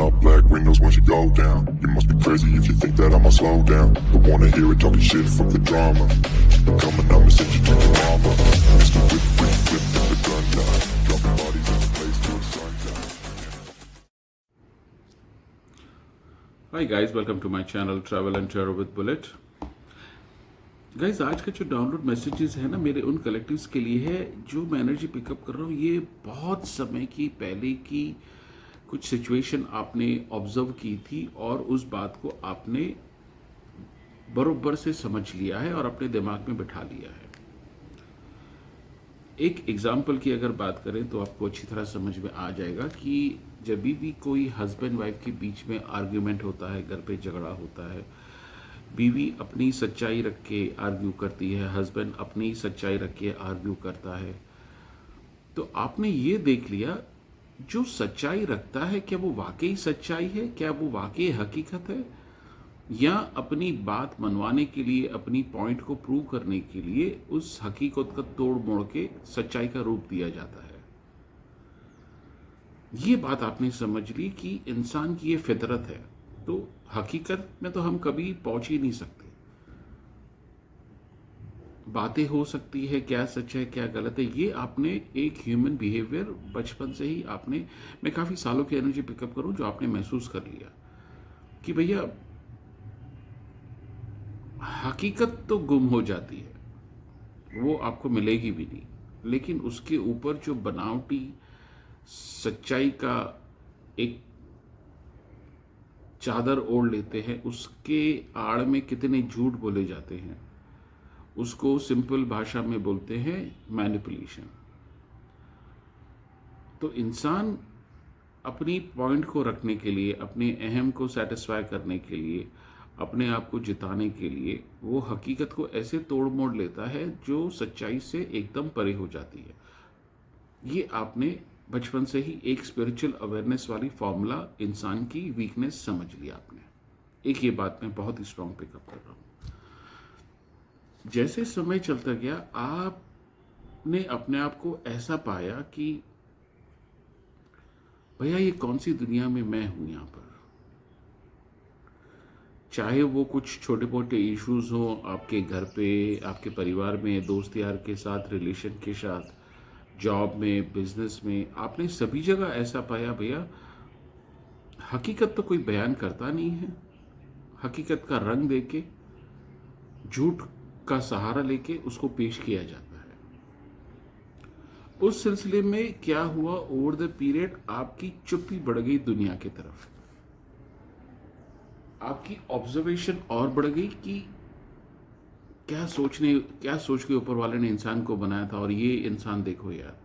up black windows once you go down. You must be crazy if you think that I'ma slow down. Don't wanna hear it talking shit, fuck the drama. Keep coming, I'ma send you to your mama. Mr. Whip, whip, whip, with the gun down. Dropping bodies in the place till the sun down. Hi guys, welcome to my channel travel and tarot with bullet. Guys, आज का जो download messages है ना, मेरे उन collectives के लिए है जो मैं एनर्जी पिकअप कर रहा हूँ। ये बहुत समय की पहले की कुछ सिचुएशन आपने ऑब्जर्व की थी और उस बात को आपने बरोबर से समझ लिया है और अपने दिमाग में बिठा लिया है। एक एग्जाम्पल की अगर बात करें तो आपको अच्छी तरह समझ में आ जाएगा कि जब भी कोई हस्बैंड वाइफ के बीच में आर्ग्यूमेंट होता है, घर पे झगड़ा होता है, बीवी अपनी सच्चाई रख के आर्ग्यू करती है, हस्बैंड अपनी सच्चाई रख के आर्ग्यू करता है, तो आपने ये देख लिया जो सच्चाई रखता है क्या वो वाकई सच्चाई है, क्या वो वाकई हकीकत है, या अपनी बात मनवाने के लिए, अपनी पॉइंट को प्रूव करने के लिए उस हकीकत का तोड़ मोड़ के सच्चाई का रूप दिया जाता है। ये बात आपने समझ ली कि इंसान की ये फितरत है, तो हकीकत में तो हम कभी पहुंच ही नहीं सकते। बातें हो सकती है क्या सच है क्या गलत है, ये आपने एक ह्यूमन बिहेवियर बचपन से ही आपने, मैं काफी सालों की एनर्जी पिकअप करूं, जो आपने महसूस कर लिया कि भैया हकीकत तो गुम हो जाती है, वो आपको मिलेगी भी नहीं, लेकिन उसके ऊपर जो बनावटी सच्चाई का एक चादर ओढ़ लेते हैं, उसके आड़ में कितने झूठ बोले जाते हैं, उसको सिंपल भाषा में बोलते हैं मैनिपुलेशन। तो इंसान अपनी पॉइंट को रखने के लिए, अपने अहम को सेटिस्फाई करने के लिए, अपने आप को जिताने के लिए वो हकीकत को ऐसे तोड़ मोड़ लेता है जो सच्चाई से एकदम परे हो जाती है। ये आपने बचपन से ही एक स्पिरिचुअल अवेयरनेस वाली फॉर्मूला, इंसान की वीकनेस समझ लिया आपने। एक ये बात मैं बहुत ही स्ट्रॉन्ग पिकअप कर रहा हूँ। जैसे समय चलता गया आपने अपने आप को ऐसा पाया कि भैया ये कौन सी दुनिया में मैं हूं यहाँ पर। चाहे वो कुछ छोटे मोटे इश्यूज हो आपके घर पे, आपके परिवार में, दोस्त यार के साथ, रिलेशन के साथ, जॉब में, बिजनेस में, आपने सभी जगह ऐसा पाया भैया हकीकत तो कोई बयान करता नहीं है। हकीकत का रंग देके, झूठ का सहारा लेके उसको पेश किया जाता है। उस सिलसिले में क्या हुआ, ओवर द पीरियड आपकी चुप्पी बढ़ गई दुनिया की तरफ, आपकी ऑब्जर्वेशन और बढ़ गई कि क्या सोच के ऊपर वाले ने इंसान को बनाया था, और ये इंसान देखो यार,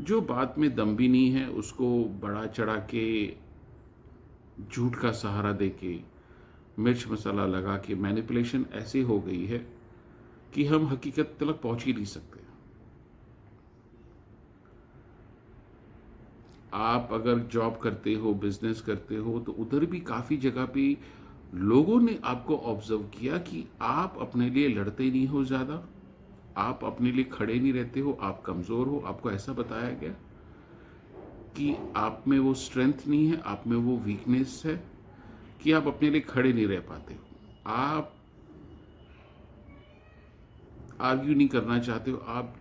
जो बात में दम भी नहीं है उसको बड़ा चढ़ा के, झूठ का सहारा देके, मिर्च मसाला लगा के मैनिपुलेशन ऐसी हो गई है कि हम हकीकत तक पहुंच ही नहीं सकते। आप अगर जॉब करते हो, बिजनेस करते हो, तो उधर भी काफी जगह पे लोगों ने आपको ऑब्जर्व किया कि आप अपने लिए लड़ते नहीं हो ज्यादा, आप अपने लिए खड़े नहीं रहते हो, आप कमजोर हो। आपको ऐसा बताया गया कि आप में वो स्ट्रेंथ नहीं है, आप में वो वीकनेस है कि आप अपने लिए खड़े नहीं रह पाते हो, आप आर्ग्यू नहीं करना चाहते हो, आप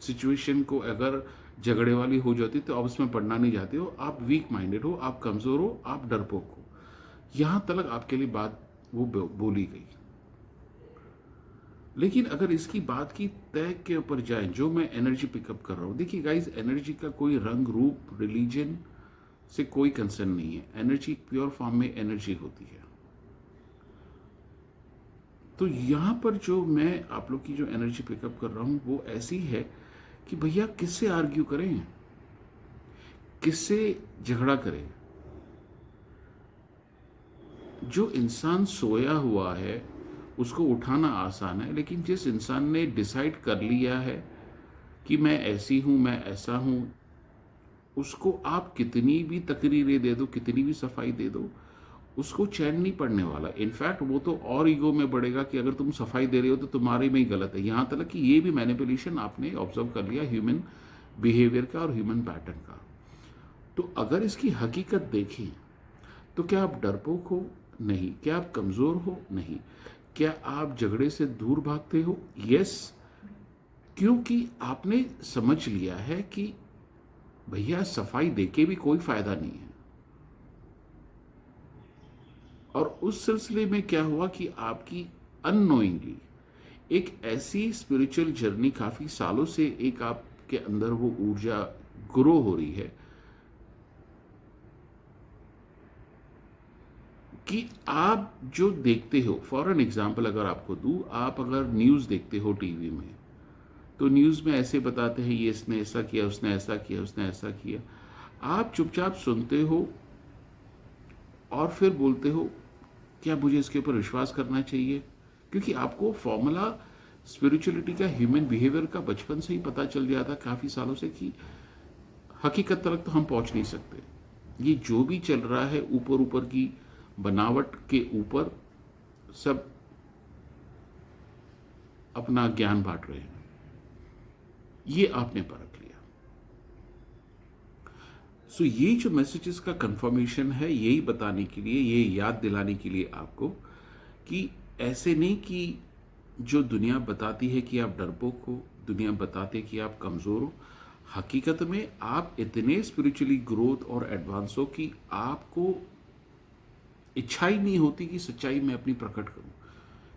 सिचुएशन को अगर झगड़े वाली हो जाती तो आप उसमें पढ़ना नहीं चाहते हो, आप वीक माइंडेड हो, आप कमजोर हो, आप डरपोक हो। यहां तक आपके लिए बात वो बोली गई। लेकिन अगर इसकी बात की तय के ऊपर जाए, जो मैं एनर्जी पिकअप कर रहा हूं, देखिए गाइस, एनर्जी का कोई रंग, रूप, रिलीजन से कोई कंसर्न नहीं है। एनर्जी प्योर फॉर्म में एनर्जी होती है। तो यहां पर जो मैं आप लोग की जो एनर्जी पिकअप कर रहा हूं वो ऐसी है कि भैया किससे आर्ग्यू करें, किससे झगड़ा करें। जो इंसान सोया हुआ है उसको उठाना आसान है, लेकिन जिस इंसान ने डिसाइड कर लिया है कि मैं ऐसी हूं, मैं ऐसा हूं, उसको आप कितनी भी तकरीरें दे दो, कितनी भी सफाई दे दो, उसको चैन नहीं पड़ने वाला। इनफैक्ट वो तो और ईगो में बढ़ेगा कि अगर तुम सफाई दे रहे हो तो तुम्हारे में ही गलत है। यहां तक कि ये भी मैनिपुलेशन आपने ऑब्जर्व कर लिया ह्यूमन बिहेवियर का और ह्यूमन पैटर्न का। तो अगर इसकी हकीकत देखें तो क्या आप डरपोक हो? नहीं। क्या आप कमज़ोर हो? नहीं। क्या आप झगड़े से दूर भागते हो? यस। क्योंकि आपने समझ लिया है कि भैया सफाई देके भी कोई फायदा नहीं है। और उस सिलसिले में क्या हुआ कि आपकी अननोइंगली एक ऐसी स्पिरिचुअल जर्नी काफी सालों से एक आपके अंदर वो ऊर्जा ग्रो हो रही है कि आप जो देखते हो, फॉर एन एग्जाम्पल अगर आपको दूं, आप अगर न्यूज़ देखते हो टीवी में, तो न्यूज़ में ऐसे बताते हैं ये इसने ऐसा किया, उसने ऐसा किया, उसने ऐसा किया। आप चुपचाप सुनते हो और फिर बोलते हो क्या मुझे इसके ऊपर विश्वास करना चाहिए? क्योंकि आपको फॉर्मूला स्पिरिचुअलिटी का, ह्यूमन बिहेवियर का बचपन से ही पता चल जाता काफ़ी सालों से कि हकीकत तक तो हम पहुंच नहीं सकते। ये जो भी चल रहा है ऊपर ऊपर की बनावट के ऊपर सब अपना ज्ञान बांट रहे हैं। ये आपने परख लिया। सो ये जो मैसेजेस का कंफर्मेशन है, यही बताने के लिए, ये याद दिलाने के लिए आपको कि ऐसे नहीं कि जो दुनिया बताती है कि आप डरपोक हो, दुनिया बताती है कि आप कमज़ोर हो, हकीकत में आप इतने स्पिरिचुअली ग्रोथ और एडवांस हो कि आपको इच्छा ही नहीं होती कि सच्चाई में अपनी प्रकट करूं।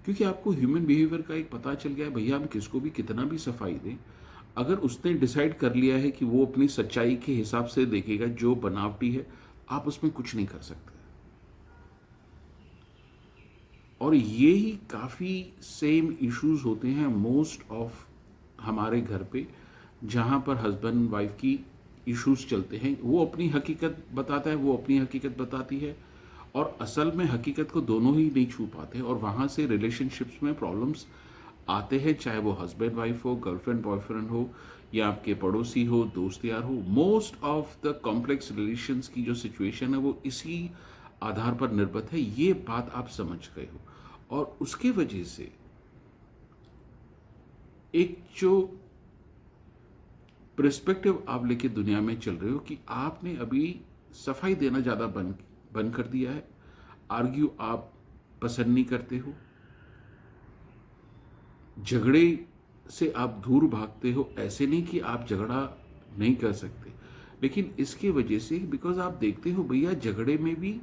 क्योंकि आपको ह्यूमन बिहेवियर का एक पता चल गया है, भैया हम किसको भी कितना भी सफाई दें, अगर उसने डिसाइड कर लिया है कि वो अपनी सच्चाई के हिसाब से देखेगा जो बनावटी है, आप उसमें कुछ नहीं कर सकते। और ये ही काफ़ी सेम इश्यूज होते हैं मोस्ट ऑफ हमारे घर पे, जहाँ पर हस्बैंड वाइफ की इश्यूज चलते हैं। वो अपनी हकीकत बताता है, वो अपनी हकीकत बताती है, और असल में हकीकत को दोनों ही नहीं छू पाते, और वहाँ से रिलेशनशिप्स में प्रॉब्लम्स आते हैं, चाहे वो हस्बैंड वाइफ हो, गर्लफ्रेंड बॉयफ्रेंड हो, या आपके पड़ोसी हो, दोस्त यार हो। Most of the complex relations की जो सिचुएशन है वो इसी आधार पर निर्भर है। ये बात आप समझ गए हो, और उसके वजह से एक जो पर्सपेक्टिव आप लेके दुनिया में चल रहे हो कि आपने अभी सफाई देना ज़्यादा बंद कर दिया है, आर्ग्यू आप पसंद नहीं करते हो, झगड़े से आप दूर भागते हो। ऐसे नहीं कि आप झगड़ा नहीं कर सकते, लेकिन इसकी वजह से बिकॉज आप देखते हो भैया झगड़े में भी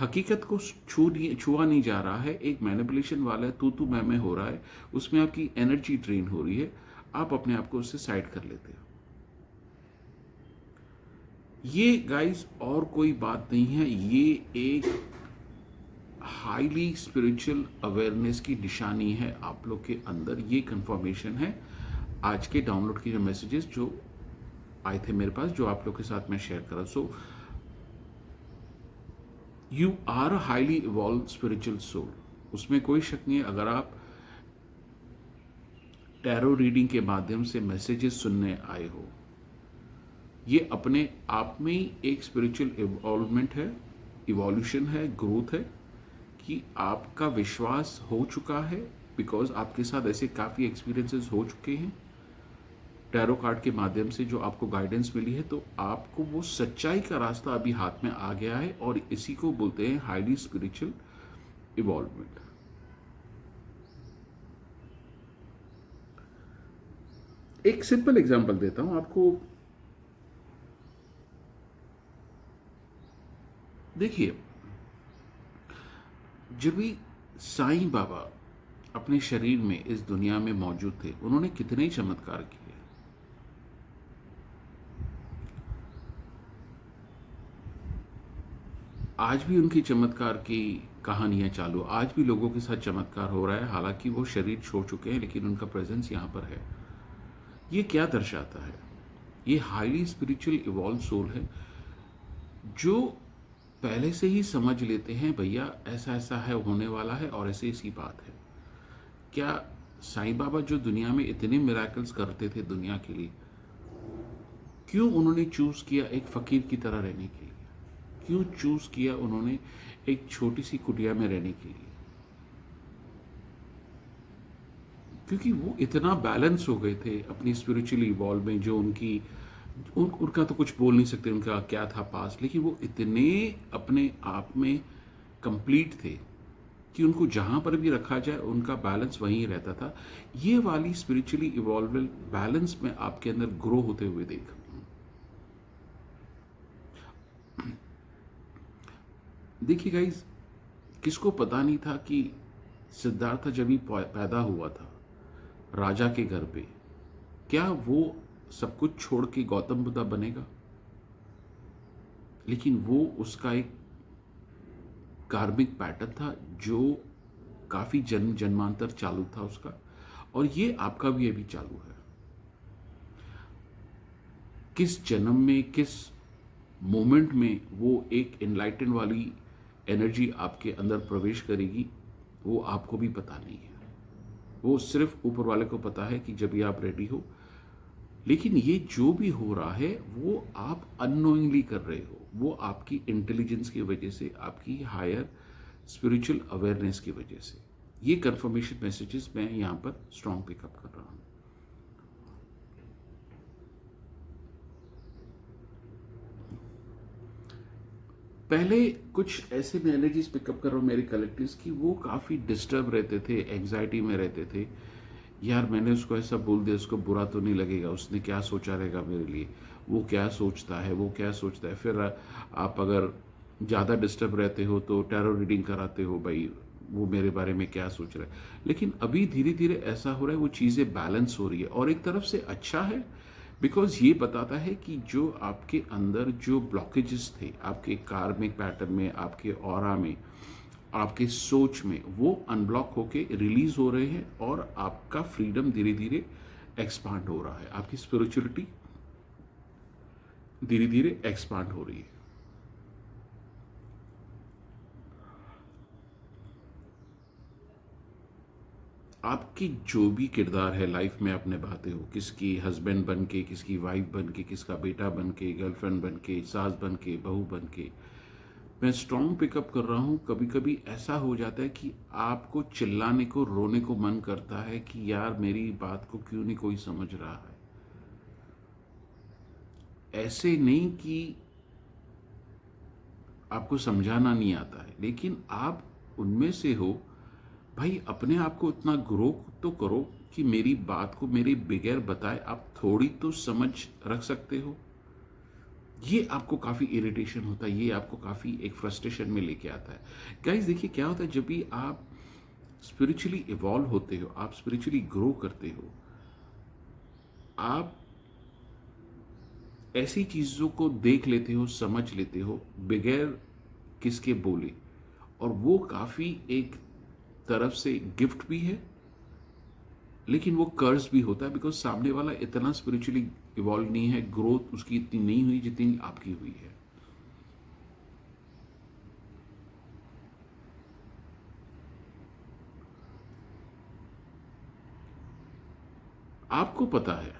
हकीकत को छुआ नहीं जा रहा है, एक मैनिपुलेशन वाला तू मैं हो रहा है, उसमें आपकी एनर्जी ड्रेन हो रही है, आप अपने आप को उससे साइड कर लेते हो। ये गाइस और कोई बात नहीं है, ये एक हाईली स्पिरिचुअल अवेयरनेस की निशानी है आप लोग के अंदर। ये कंफर्मेशन है आज के डाउनलोड के जो मैसेजेस जो आए थे मेरे पास, जो आप लोग के साथ मैं शेयर कर रहा। So you are a highly evolved spiritual soul, उसमें कोई शक नहीं है। अगर आप टैरो रीडिंग के माध्यम से मैसेजेस सुनने आए हो, ये अपने आप में ही एक स्पिरिचुअल इवॉल्वमेंट है, इवोल्यूशन है, ग्रोथ है, कि आपका विश्वास हो चुका है बिकॉज आपके साथ ऐसे काफ़ी एक्सपीरियंसेस हो चुके हैं टैरो कार्ड के माध्यम से जो आपको गाइडेंस मिली है। तो आपको वो सच्चाई का रास्ता अभी हाथ में आ गया है, और इसी को बोलते हैं हाईली स्पिरिचुअल इवॉल्वमेंट। एक सिंपल एग्जांपल देता हूं आपको। देखिए, जब भी साईं बाबा अपने शरीर में इस दुनिया में मौजूद थे, उन्होंने कितने ही चमत्कार किए। आज भी उनकी चमत्कार की कहानियां चालू, आज भी लोगों के साथ चमत्कार हो रहा है, हालांकि वो शरीर छोड़ चुके हैं, लेकिन उनका प्रेजेंस यहाँ पर है। ये क्या दर्शाता है? ये हाईली स्पिरिचुअल इवॉल्व सोल है, जो पहले से ही समझ लेते हैं भैया ऐसा ऐसा है, होने वाला है, और ऐसे ऐसी बात है। क्या साईं बाबा जो दुनिया में इतने मिराकल्स करते थे दुनिया के लिए, क्यों उन्होंने चूज किया एक फकीर की तरह रहने के लिए? क्यों चूज किया उन्होंने एक छोटी सी कुटिया में रहने के लिए? क्योंकि वो इतना बैलेंस हो गए थे अपनी स्पिरिचुअल इवॉल्व में, जो उनकी उनका तो कुछ बोल नहीं सकते उनका क्या था पास, लेकिन वो इतने अपने आप में कंप्लीट थे कि उनको जहाँ पर भी रखा जाए उनका बैलेंस वहीं रहता था। ये वाली स्पिरिचुअली इवॉल्व बैलेंस में आपके अंदर ग्रो होते हुए देखा। देखिए गाइज, किसको पता नहीं था कि सिद्धार्थ जब भी पैदा हुआ था राजा के घर पे, क्या वो सब कुछ छोड़ के गौतम बुद्धा बनेगा? लेकिन वो उसका एक कार्मिक पैटर्न था जो काफी जन्म जन्मांतर चालू था उसका, और ये आपका भी अभी चालू है। किस जन्म में, किस मोमेंट में वो एक एनलाइटन वाली एनर्जी आपके अंदर प्रवेश करेगी, वो आपको भी पता नहीं है। वो सिर्फ ऊपर वाले को पता है कि जब भी आप रेडी हो। लेकिन ये जो भी हो रहा है वो आप अननोइंगली कर रहे हो, वो आपकी इंटेलिजेंस की वजह से, आपकी हायर स्पिरिचुअल अवेयरनेस की वजह से। ये कंफर्मेशन मैसेजेस मैं यहाँ पर स्ट्रॉन्ग पिकअप कर रहा हूँ। पहले कुछ ऐसे मैं एनर्जीज पिकअप कर रहा हूँ मेरे कलेक्टिव्स की, वो काफ़ी डिस्टर्ब रहते थे, एंग्जाइटी में रहते थे। यार मैंने उसको ऐसा बोल दिया, उसको बुरा तो नहीं लगेगा, उसने क्या सोचा रहेगा मेरे लिए, वो क्या सोचता है, वो क्या सोचता है। फिर आप अगर ज़्यादा डिस्टर्ब रहते हो तो टैरो रीडिंग कराते हो, भाई वो मेरे बारे में क्या सोच रहा है। लेकिन अभी धीरे धीरे ऐसा हो रहा है, वो चीज़ें बैलेंस हो रही है, और एक तरफ से अच्छा है बिकॉज ये बताता है कि जो आपके अंदर जो ब्लॉकेजेस थे आपके कार्मिक पैटर्न में, आपके ऑरा में, आपके सोच में, वो अनब्लॉक होके रिलीज हो रहे हैं, और आपका फ्रीडम धीरे धीरे एक्सपांड हो रहा है, आपकी स्पिरिचुअलिटी धीरे धीरे एक्सपांड हो रही है। आपकी जो भी किरदार है लाइफ में आप निभाते हो, किसकी हस्बैंड बन के, किसकी वाइफ बन के, किसका बेटा बन के, गर्लफ्रेंड बन के, सास बन के, बहू बन के, मैं स्ट्रॉन्ग पिकअप कर रहा हूँ। कभी कभी ऐसा हो जाता है कि आपको चिल्लाने को, रोने को मन करता है कि यार मेरी बात को क्यों नहीं कोई समझ रहा है। ऐसे नहीं कि आपको समझाना नहीं आता है, लेकिन आप उनमें से हो। भाई अपने आप को इतना ग्रो तो करो कि मेरी बात को मेरे बगैर बताए आप थोड़ी तो समझ रख सकते हो। ये आपको काफ़ी इरिटेशन होता है, ये आपको काफ़ी एक फ्रस्ट्रेशन में लेके आता है। गाइस देखिए क्या होता है, जब भी आप स्पिरिचुअली इवॉल्व होते हो, आप स्पिरिचुअली ग्रो करते हो, आप ऐसी चीज़ों को देख लेते हो, समझ लेते हो बगैर किसके बोले, और वो काफ़ी एक तरफ से गिफ्ट भी है, लेकिन वो कर्ज भी होता है बिकॉज सामने वाला इतना स्पिरिचुअली इवॉल्व नहीं है, ग्रोथ उसकी इतनी नहीं हुई जितनी आपकी हुई है। आपको पता है,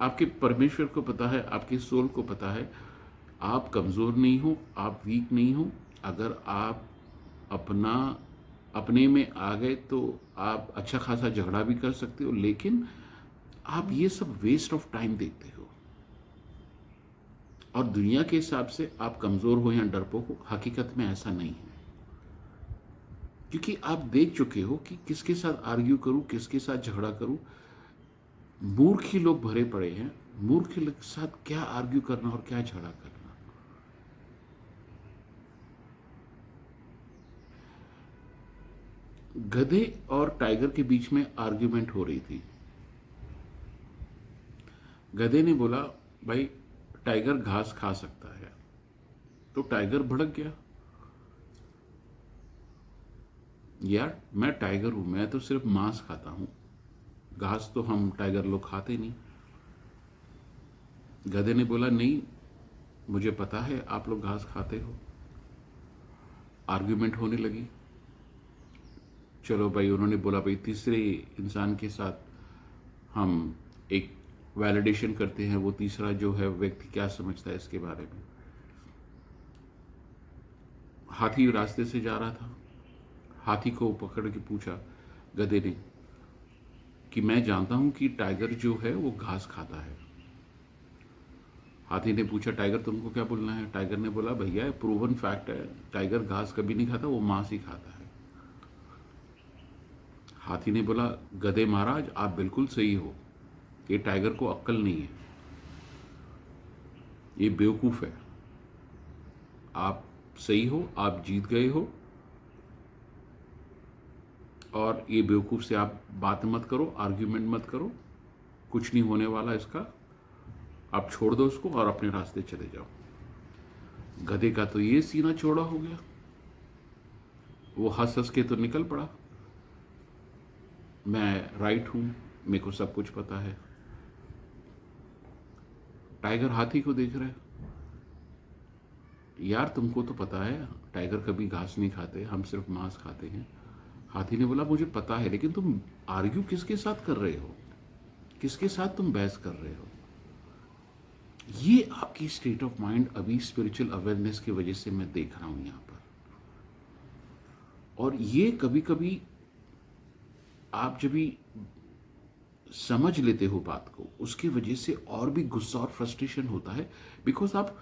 आपके परमेश्वर को पता है, आपके सोल को पता है, आप कमज़ोर नहीं हो, आप वीक नहीं हो। अगर आप अपने में आ गए तो आप अच्छा खासा झगड़ा भी कर सकते हो, लेकिन आप ये सब वेस्ट ऑफ टाइम देखते हो, और दुनिया के हिसाब से आप कमज़ोर हो या डरपोक हो। हकीकत में ऐसा नहीं है, क्योंकि आप देख चुके हो कि किसके साथ आर्ग्यू करूं, किसके साथ झगड़ा करूं। मूर्ख ही लोग भरे पड़े हैं, मूर्ख के साथ क्या आर्ग्यू करना और क्या झगड़ा करना। गधे और टाइगर के बीच में आर्ग्यूमेंट हो रही थी। गधे ने बोला भाई टाइगर घास खा सकता है, तो टाइगर भड़क गया, यार मैं टाइगर हूं, मैं तो सिर्फ मांस खाता हूं, घास तो हम टाइगर लोग खाते नहीं। गधे ने बोला नहीं, मुझे पता है आप लोग घास खाते हो। आर्ग्यूमेंट होने लगी। चलो भाई, उन्होंने बोला भाई तीसरे इंसान के साथ हम एक वैलिडेशन करते हैं, वो तीसरा जो है व्यक्ति क्या समझता है इसके बारे में। हाथी रास्ते से जा रहा था, हाथी को पकड़ के पूछा गधे ने कि मैं जानता हूं कि टाइगर जो है वो घास खाता है। हाथी ने पूछा टाइगर तुमको क्या बोलना है? टाइगर ने बोला भैया प्रूवन फैक्ट है, टाइगर घास कभी नहीं खाता, वो मांस ही खाता है। हाथी ने बोला गधे महाराज आप बिल्कुल सही हो, ये टाइगर को अक्ल नहीं है, ये बेवकूफ है। आप सही हो, आप जीत गए हो, और ये बेवकूफ से आप बात मत करो, आर्ग्यूमेंट मत करो, कुछ नहीं होने वाला इसका, आप छोड़ दो उसको और अपने रास्ते चले जाओ। गधे का तो ये सीना चौड़ा हो गया, वो हंस हंस के तो निकल पड़ा, मैं राइट हूं, मेरे को सब कुछ पता है। टाइगर हाथी को देख रहा है, यार तुमको तो पता है टाइगर कभी घास नहीं खाते, हम सिर्फ मांस खाते हैं। हाथी ने बोला मुझे पता है, लेकिन तुम आर्ग्यू किसके साथ कर रहे हो, किसके साथ तुम बहस कर रहे हो? ये आपकी स्टेट ऑफ माइंड अभी स्पिरिचुअल अवेयरनेस की वजह से मैं देख रहा हूं यहां पर। और ये कभी कभी आप जब भी समझ लेते हो बात को, उसकी वजह से और भी गुस्सा और फ्रस्ट्रेशन होता है, बिकॉज आप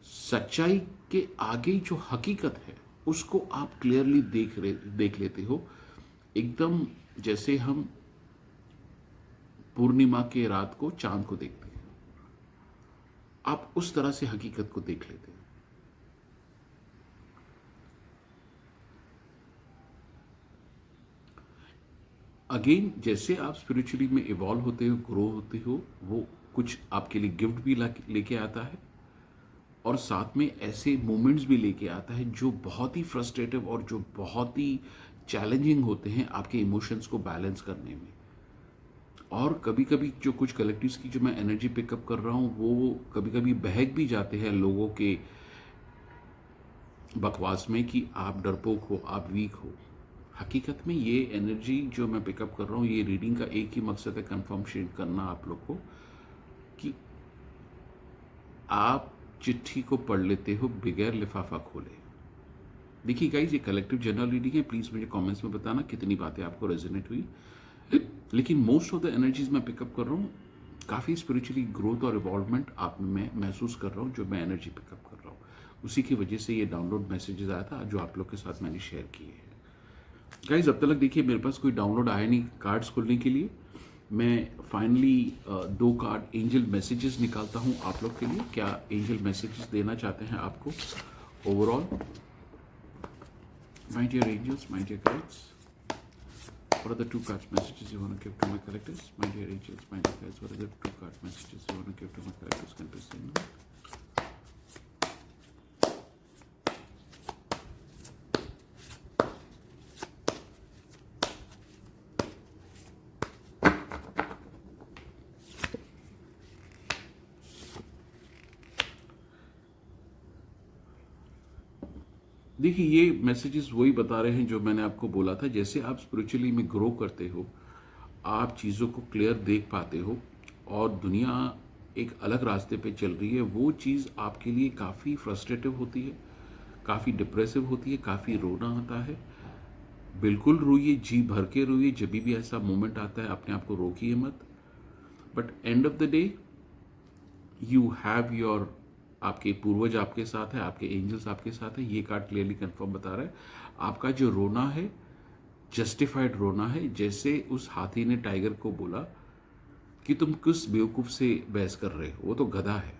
सच्चाई के आगे जो हकीकत है उसको आप क्लियरली देख लेते हो, एकदम जैसे हम पूर्णिमा के रात को चांद को देखते हैं, आप उस तरह से हकीकत को देख लेते हैं। अगेन जैसे आप स्पिरिचुअली में इवॉल्व होते हो, ग्रो होते हो, वो कुछ आपके लिए गिफ्ट भी लेके आता है, और साथ में ऐसे मोमेंट्स भी लेके आता है जो बहुत ही फ्रस्ट्रेटिव और जो बहुत ही चैलेंजिंग होते हैं आपके इमोशंस को बैलेंस करने में। और कभी कभी जो कुछ कलेक्टिव्स की जो मैं एनर्जी पिकअप कर रहा हूँ, वो कभी कभी बहक भी जाते हैं लोगों के बकवास में कि आप डरपोक हो, आप वीक हो। हकीकत में ये एनर्जी जो मैं पिकअप कर रहा हूँ, ये रीडिंग का एक ही मकसद है, कंफर्मेशन करना आप लोग को कि आप चिट्ठी को पढ़ लेते हो बगैर लिफाफा खोले। देखिए गाइस, ये कलेक्टिव जनरल रीडिंग है, प्लीज मुझे कमेंट्स में बताना कितनी बातें आपको रेजोनेट हुई। लेकिन मोस्ट ऑफ द एनर्जीज मैं पिकअप कर रहा हूँ, काफ़ी स्पिरिचुअली ग्रोथ और इवॉल्वमेंट आप में मैं महसूस कर रहा हूँ, जो मैं एनर्जी पिकअप कर रहा हूँ। उसी की वजह से ये डाउनलोड मैसेजेस आया था जो आप लोग के साथ मैंने शेयर किए हैं। गाइज अब तक देखिए मेरे पास कोई डाउनलोड आया नहीं कार्ड्स खोलने के लिए। मैं फाइनली 2 कार्ड एंजल मैसेजेस निकालता हूं आप लोग के लिए। क्या एंजल मैसेजेस देना चाहते हैं आपको overall? My dear angels, my dear guides, what are the 2 cards messages you want to give to my collectors? My dear angels, my dear guides, what are the 2 card messages you want to give to my collectors? Can you please send me? देखिए ये messages वही बता रहे हैं जो मैंने आपको बोला था। जैसे आप स्पिरिचुअली में ग्रो करते हो, आप चीज़ों को क्लियर देख पाते हो और दुनिया एक अलग रास्ते पे चल रही है, वो चीज़ आपके लिए काफ़ी फ्रस्ट्रेटिव होती है, काफ़ी डिप्रेसिव होती है, काफ़ी रोना आता है। बिल्कुल रोइए, जी भर के रोइए, जब भी ऐसा मोमेंट आता है अपने आप को रोकिए मत। But end of the day you have your, आपके पूर्वज आपके साथ है, आपके एंजल्स आपके साथ है। ये कार्ड क्लियरली कंफर्म बता रहा है आपका जो रोना है जस्टिफाइड रोना है। जैसे उस हाथी ने टाइगर को बोला कि तुम किस बेवकूफ से बहस कर रहे हो, वो तो गधा है।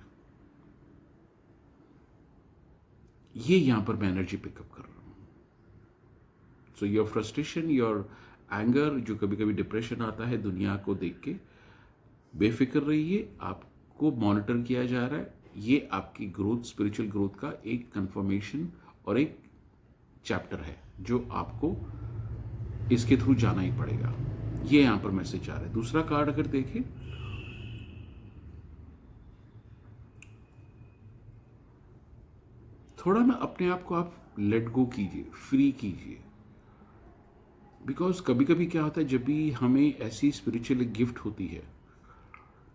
ये यहां पर मैं एनर्जी पिकअप कर रहा हूं। So your frustration, your anger, जो कभी कभी डिप्रेशन आता है दुनिया को देख के, बेफिक्र रहिए, आपको मॉनिटर किया जा रहा है। ये आपकी ग्रोथ, स्पिरिचुअल ग्रोथ का एक कंफर्मेशन और एक चैप्टर है जो आपको इसके थ्रू जाना ही पड़ेगा। ये यहां पर मैसेज आ रहा है। दूसरा कार्ड अगर देखें, थोड़ा ना अपने आप को आप लेट गो कीजिए, फ्री कीजिए। बिकॉज कभी कभी क्या होता है, जब भी हमें ऐसी स्पिरिचुअल गिफ्ट होती है,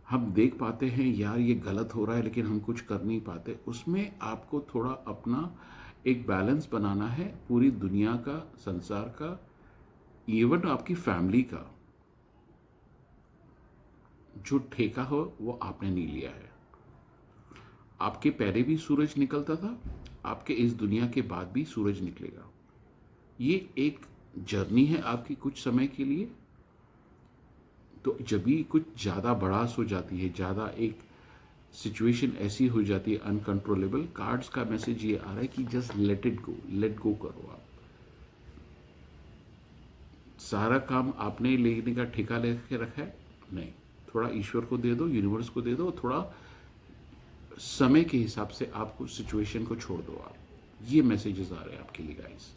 हम देख पाते हैं यार ये गलत हो रहा है लेकिन हम कुछ कर नहीं पाते, उसमें आपको थोड़ा अपना एक बैलेंस बनाना है, पूरी दुनिया का, संसार का, इवन आपकी फैमिली का। जो ठेका हो वो आपने नहीं लिया है। आपके पहले भी सूरज निकलता था, आपके इस दुनिया के बाद भी सूरज निकलेगा। ये एक जर्नी है आपकी कुछ समय के लिए। तो जब भी कुछ ज़्यादा बड़ास हो जाती है, ज़्यादा एक सिचुएशन ऐसी हो जाती है अनकंट्रोलेबल, कार्ड्स का मैसेज ये आ रहा है कि just let it go, let go करो। आप सारा काम आपने लेने का ठेका लेके रखा है, नहीं, थोड़ा ईश्वर को दे दो, यूनिवर्स को दे दो, थोड़ा समय के हिसाब से आपको सिचुएशन को छोड़ दो। आप ये मैसेजेस आ रहे हैं आपके लिए गाइस।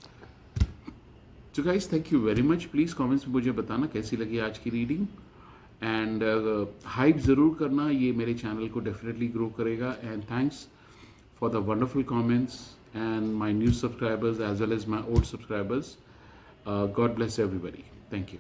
तो guys thank you very much. Please comments में मुझे बताना कैसी लगी आज की रीडिंग, एंड हाइप ज़रूर करना, ये मेरे चैनल को डेफिनेटली ग्रो करेगा। And thanks for the wonderful comments and my new subscribers as well as my old subscribers. God bless everybody. Thank you.